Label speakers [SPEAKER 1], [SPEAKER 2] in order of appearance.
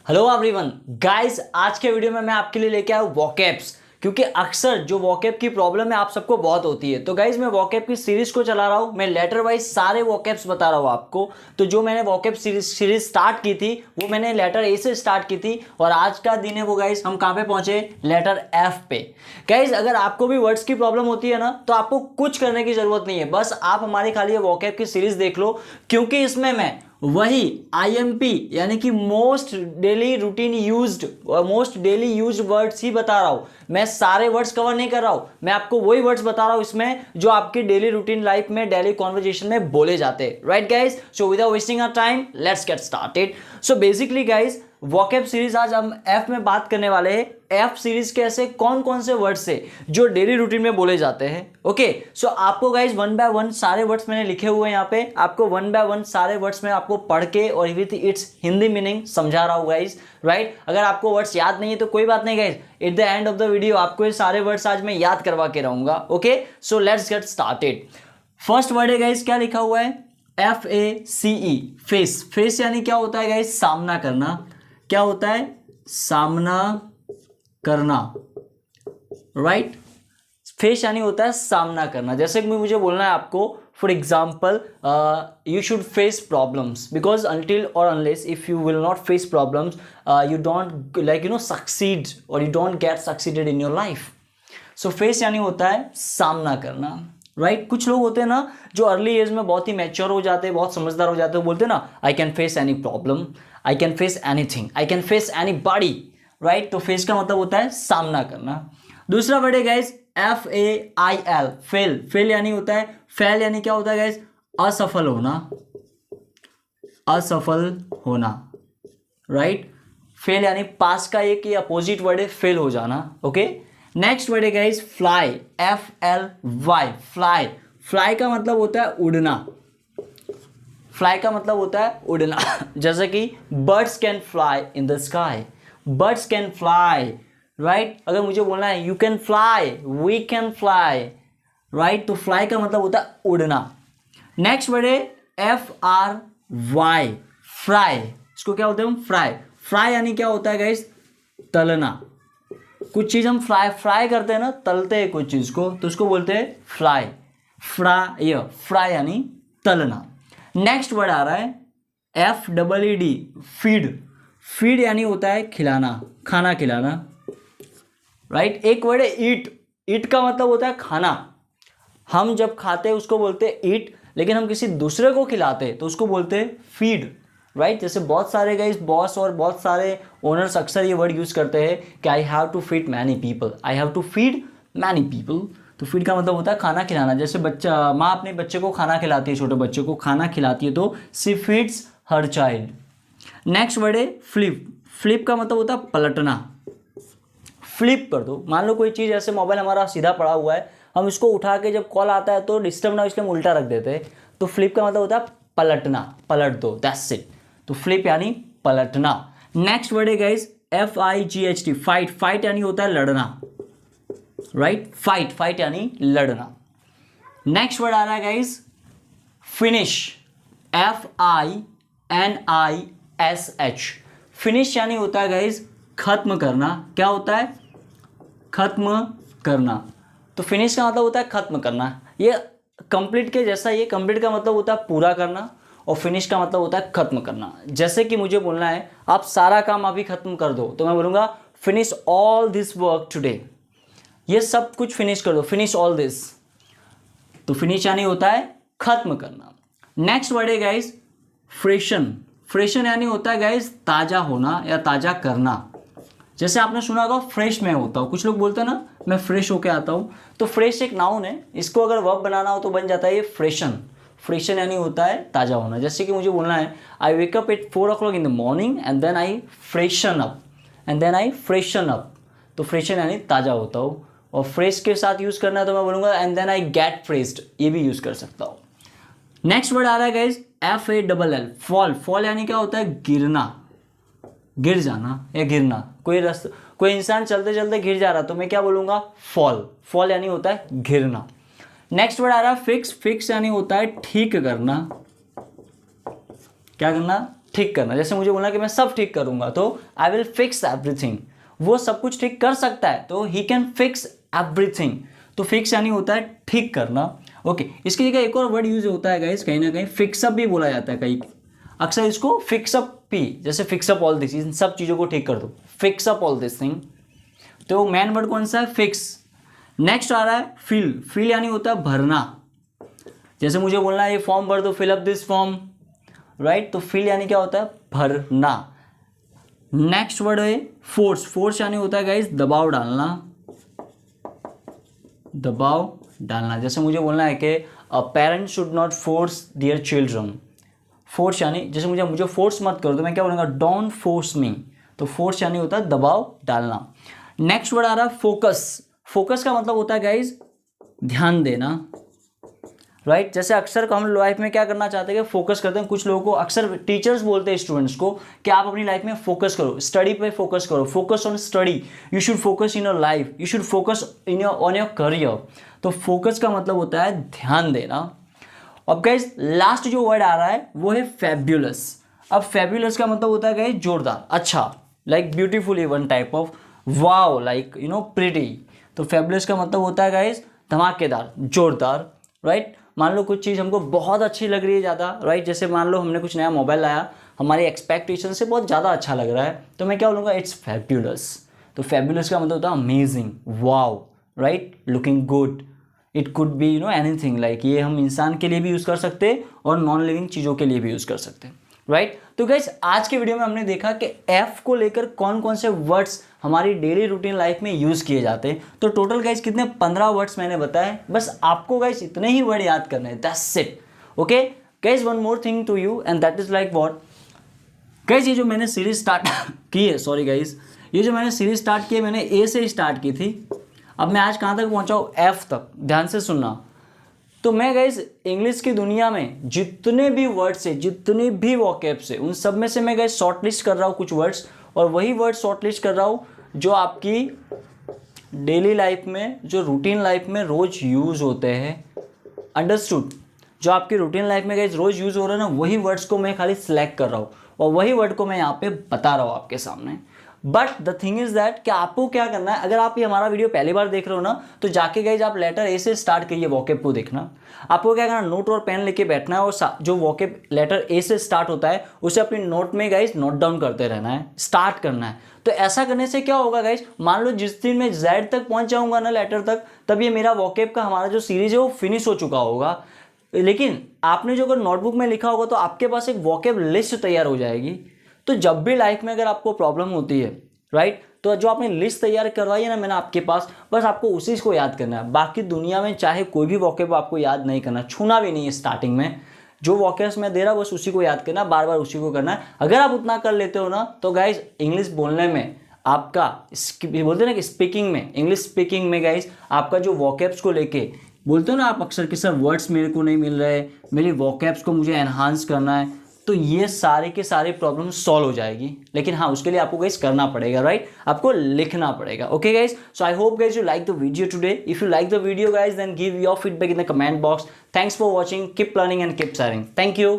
[SPEAKER 1] Hello everyone guys, आज के video में मैं आपके लिए लेके आया वोकैब्स, क्योंकि अक्सर जो वोकैब की प्रॉब्लम है आप सबको बहुत होती है। तो गाइस मैं वोकैब की सीरीज को चला रहा हूँ, मैं लेटर वाइज सारे वोकैब्स बता रहा हूँ आपको। तो जो मैंने वोकैब सीरीज स्टार्ट की थी वो मैंने लेटर ए से स्टार्ट की थी, और आज का दिन है वो गाइस हम कहाँ पे पहुंचे, लेटर एफ पे। गाइस अगर आपको भी वर्ड्स की प्रॉब्लम होती है ना, तो आपको कुछ करने की जरूरत नहीं है, बस आप हमारी खाली वोकैब की सीरीज देख लो, क्योंकि इसमें मैं वही IMP यानी कि मोस्ट डेली रूटीन यूज्ड और मोस्ट डेली यूज्ड वर्ड्स ही बता रहा हूं। मैं सारे वर्ड्स कवर नहीं कर रहा हूं, मैं आपको वही वर्ड्स बता रहा हूं इसमें जो आपकी डेली रूटीन लाइफ में, डेली कॉन्वर्जेशन में बोले जाते हैं। Right guys, so without wasting our time let's get started. So basically guys vocab series आज हम एफ में बात करने वाले हैं। एफ सीरीज के ऐसे कौन कौन से वर्ड्स है जो डेली रूटीन में बोले जाते हैं। ओके, सो आपको गाइज वन बाय वन सारे वर्ड्स मैंने लिखे हुए हैं यहाँ पे, आपको वन बाय वन सारे वर्ड्स में आपको पढ़ के और विद इट्स हिंदी मीनिंग समझा रहा हूँ गाइज। राइट, अगर आपको वर्ड्स याद नहीं है तो कोई बात नहीं guys, at the end of the video आपको ये सारे वर्ड्स आज मैं याद करवा के रहूंगा। Okay, so let's get started. First word है गाइज, क्या लिखा हुआ है, FACE, फेस। फेस यानी क्या होता है गाइज, सामना करना। क्या होता है, सामना करना। राइट, फेस यानी होता है सामना करना। जैसे कि मुझे बोलना है आपको, for example you should face problems, because until और unless if you will not face problems you don't succeed और you don't get succeeded in your life. So face यानी होता है सामना करना। राइट, कुछ लोग होते हैं ना जो अर्ली एज में बहुत ही मैच्योर हो जाते हैं, बहुत समझदार हो जाते हैं, बोलते हैं ना I can face any problem, I can face anything, I can face any body. Right, तो फेस का मतलब होता है सामना करना। दूसरा वर्ड है गाइज FAIL, फेल। फेल यानी होता है, फेल यानी क्या होता है गाइज, असफल होना, असफल होना। राइट, फेल यानी पास का एक ही अपोजिट वर्ड है फेल हो जाना। ओके, नेक्स्ट वर्ड है guys fly, FLY, fly. Fly का मतलब होता है उड़ना। फ्लाई का मतलब होता है उड़ना। जैसे कि birds can fly in the sky, birds can fly. Right, अगर मुझे बोलना है you can fly, we can fly. Right, तो फ्लाई का मतलब होता है उड़ना। नेक्स्ट वर्ड है FRY, फ्राई। इसको क्या बोलते हैं हम, फ्राई। फ्राई यानी क्या होता है गाइस, तलना। कुछ चीज हम फ्राई करते हैं ना, तलते हैं कुछ चीज को, तो उसको बोलते हैं फ्राई। फ्राई, फ्राई यानी तलना। नेक्स्ट वर्ड आ रहा है FEED, फीड। फीड यानी होता है खिलाना, खाना खिलाना। राइट, एक वर्ड है ईट। ईट का मतलब होता है खाना। हम जब खाते हैं उसको बोलते हैं ईट, लेकिन हम किसी दूसरे को खिलाते हैं तो उसको बोलते हैं फीड। राइट, जैसे बहुत सारे गाइस बॉस और बहुत सारे ओनर्स अक्सर ये वर्ड यूज करते हैं कि I have to feed many people, I have to feed many people. तो फीड का मतलब होता है खाना खिलाना। जैसे बच्चा, माँ अपने बच्चे को खाना खिलाती है, छोटे बच्चे को खाना खिलाती है, तो she feeds her child. Next word है फ्लिप। फ्लिप का मतलब होता है पलटना। फ्लिप कर दो, मान लो कोई चीज़, ऐसे मोबाइल हमारा सीधा पड़ा हुआ है, हम इसको उठा के जब कॉल आता है तो डिस्टर्ब ना, इसलिए हम उल्टा रख देते हैं। तो फ्लिप का मतलब होता है पलटना, पलट दो, दैट्स इट। तो फ्लिप यानी पलटना। नेक्स्ट वर्ड है गाइस FIGHT, फाइट। फाइट यानी होता है लड़ना। राइट, फाइट, फाइट यानी लड़ना। नेक्स्ट वर्ड आ रहा है गाइस फिनिश, FINISH। फिनिश यानी होता है गाइस खत्म करना। क्या होता है, खत्म करना। तो फिनिश का मतलब होता है खत्म करना। ये कंप्लीट के जैसा, ये कंप्लीट का मतलब होता है पूरा करना, और फिनिश का मतलब होता है खत्म करना। जैसे कि मुझे बोलना है आप सारा काम अभी खत्म कर दो, तो मैं बोलूँगा finish all this work today. ये सब कुछ फिनिश कर दो, फिनिश ऑल दिस। तो फिनिश यानी होता है खत्म करना। नेक्स्ट वर्ड है गाइस फ्रेशन। फ्रेशन यानी होता है गाइस ताज़ा होना या ताज़ा करना। जैसे आपने सुना होगा फ्रेश मैं होता हूँ, कुछ लोग बोलते हैं ना मैं फ्रेश होके आता हूँ, तो फ्रेश एक नाउन है, इसको अगर वर्ब बनाना हो तो बन जाता है ये फ्रेशन। फ्रेशन यानी होता है ताज़ा होना। जैसे कि मुझे बोलना है I wake up at 4 o'clock in the morning and then I freshen up, and then I freshen up. तो फ्रेशन यानी ताज़ा होता हूँ। और फ्रेश के साथ यूज़ करना है तो मैं बोलूँगा एंड देन आई गेट फ्रेश्ड, ये भी यूज़ कर सकता हूँ। नेक्स्ट वर्ड आ रहा है गाइज FALL, फॉल। फॉल यानी क्या होता है गिरना, गिर जाना या गिरना। कोई इंसान चलते चलते गिर जा रहा तो मैं क्या बोलूँगा, फॉल। फॉल यानी होता है गिरना। नेक्स्ट वर्ड आ रहा है फिक्स। फिक्स यानी होता है ठीक करना। क्या करना, ठीक करना, जैसे मुझे बोलना कि मैं सब ठीक करूंगा तो आई विल फिक्स एवरीथिंग, वो सब कुछ ठीक कर सकता है तो ही कैन फिक्स एवरीथिंग। तो फिक्स यानी होता है ठीक करना। ओके, इसकी जगह एक और वर्ड यूज होता है गाइस, कहीं ना कहीं फिक्सअप भी बोला जाता है, कहीं अक्सर इसको फिक्सअप भी, जैसे फिक्सअप ऑल दिस, इन सब चीज़ों को ठीक कर दो, फिक्सअप ऑल दिस थिंग। तो मेन वर्ड कौन सा है? फिक्स। नेक्स्ट आ रहा है फिल। फिल यानी होता है भरना, जैसे मुझे बोलना है ये फॉर्म भर दो, fill up this form, right. तो फिल यानी क्या होता है? भरना। नेक्स्ट वर्ड है फोर्स। फोर्स यानी होता है गाइस दबाव डालना, दबाव डालना। जैसे मुझे बोलना है कि a parent should not force their children. Force यानी जैसे मुझे फोर्स मत करो, तो मैं क्या बोलूँगा? Don't force me. तो फोर्स यानी होता है दबाव डालना। नेक्स्ट वर्ड आ रहा है फोकस। फोकस का मतलब होता है गाइस ध्यान देना, राइट। जैसे अक्सर हम लाइफ में क्या करना चाहते हैं कि फोकस करते हैं, कुछ लोगों को अक्सर टीचर्स बोलते हैं स्टूडेंट्स को कि आप अपनी लाइफ में फोकस करो, स्टडी पे फोकस करो, focus on study, you should focus in your life, you should focus on your career. तो फोकस का मतलब होता है ध्यान देना। अब गाइस लास्ट जो वर्ड आ रहा है वो है फैब्यूलस। अब फैब्यूलस का मतलब होता है गाइस जोरदार, अच्छा, like beautifully one type of wow, like pretty. तो फैब्यूलस का मतलब होता है गाइस धमाकेदार, जोरदार, राइट। मान लो कुछ चीज़ हमको बहुत अच्छी लग रही है ज़्यादा, राइट। जैसे मान लो हमने कुछ नया मोबाइल लाया, हमारी एक्सपेक्टेशन से बहुत ज़्यादा अच्छा लग रहा है, तो मैं क्या बोलूँगा? It's fabulous. तो फैब्यूलस का मतलब होता है amazing, wow, right, looking good. It could be anything, like ये हम इंसान के लिए भी यूज़ कर सकते हैं और नॉन लिविंग चीज़ों के लिए भी यूज़ कर सकते हैं, राइट। तो गाइस आज के वीडियो में हमने देखा कि एफ को लेकर कौन कौन से वर्ड्स हमारी डेली रूटीन लाइफ में यूज़ किए जाते हैं। तो टोटल गाइस कितने? 15 वर्ड्स मैंने बताए। बस आपको गाइस इतने ही वर्ड याद करने हैं, that's it. Okay guys, one more thing to you and that is like what guys, ये जो मैंने सीरीज स्टार्ट की है, सॉरी गाइस, ये जो मैंने सीरीज स्टार्ट की है, मैंने ए से स्टार्ट की थी। अब मैं आज कहाँ तक पहुँचा हूँ? एफ तक। ध्यान से सुनना। तो मैं गाइस इंग्लिश की दुनिया में जितने भी वर्ड्स है, जितने भी वोकैब्स है, उन सब में से मैं गाइस शॉर्टलिस्ट कर रहा हूँ कुछ वर्ड्स, और वही वर्ड शॉर्टलिस्ट कर रहा हूँ जो आपकी डेली लाइफ में, जो रूटीन लाइफ में रोज यूज़ होते हैं। अंडरस्टूड? जो आपकी रूटीन लाइफ में गाइस रोज यूज़ हो रहा है ना, वही वर्ड्स को मैं खाली सिलेक्ट कर रहा हूँ और वही वर्ड को मैं यहाँ पे बता रहा हूँ आपके सामने। But the thing is that कि आपको क्या करना है, अगर आप ये हमारा वीडियो पहली बार देख रहे हो ना, तो जाके गाइस आप लेटर ए से स्टार्ट करिए वोकैब को देखना। आपको क्या करना, नोट और पेन लेके बैठना है और जो वोकैब लेटर ए से स्टार्ट होता है उसे अपनी नोट में गाइस नोट डाउन करते रहना है, स्टार्ट करना है। तो ऐसा करने से क्या होगा गाइस, मान लो जिस दिन मैं जेड तक पहुंच जाऊंगा ना, लेटर तक, तब ये मेरा वोकैब का हमारा जो सीरीज है वो फिनिश हो चुका होगा। लेकिन आपने जो अगर नोटबुक में लिखा होगा तो आपके पास एक वोकैब लिस्ट तैयार हो जाएगी। तो जब भी लाइफ में अगर आपको प्रॉब्लम होती है, राइट, तो जो आपने लिस्ट तैयार करवाई है ना मैंने आपके पास, बस आपको उसी को याद करना है। बाकी दुनिया में चाहे कोई भी वोकैब आपको याद नहीं करना, छूना भी नहीं है स्टार्टिंग में। जो वोकैब्स मैं दे रहा हूँ बस उसी को याद करना, बार बार उसी को करना है। अगर आप उतना कर लेते हो ना, तो गाइज इंग्लिश बोलने में आपका, बोलते हैं ना कि स्पीकिंग में, इंग्लिश स्पीकिंग में गाइज आपका जो वोकैब्स को लेके बोलते हो ना आप अक्सर कि सर वर्ड्स मेरे को नहीं मिल रहे, मेरी वोकैब्स को मुझे एनहांस करना है, तो ये सारे के सारे प्रॉब्लम सॉल्व हो जाएगी। लेकिन हाँ, उसके लिए आपको गाइस करना पड़ेगा, राइट, आपको लिखना पड़ेगा। Okay guys, so I hope guys you like the video today. If you like the video guys, then give your feedback in the comment box. Thanks for watching, keep learning and keep sharing. Thank you.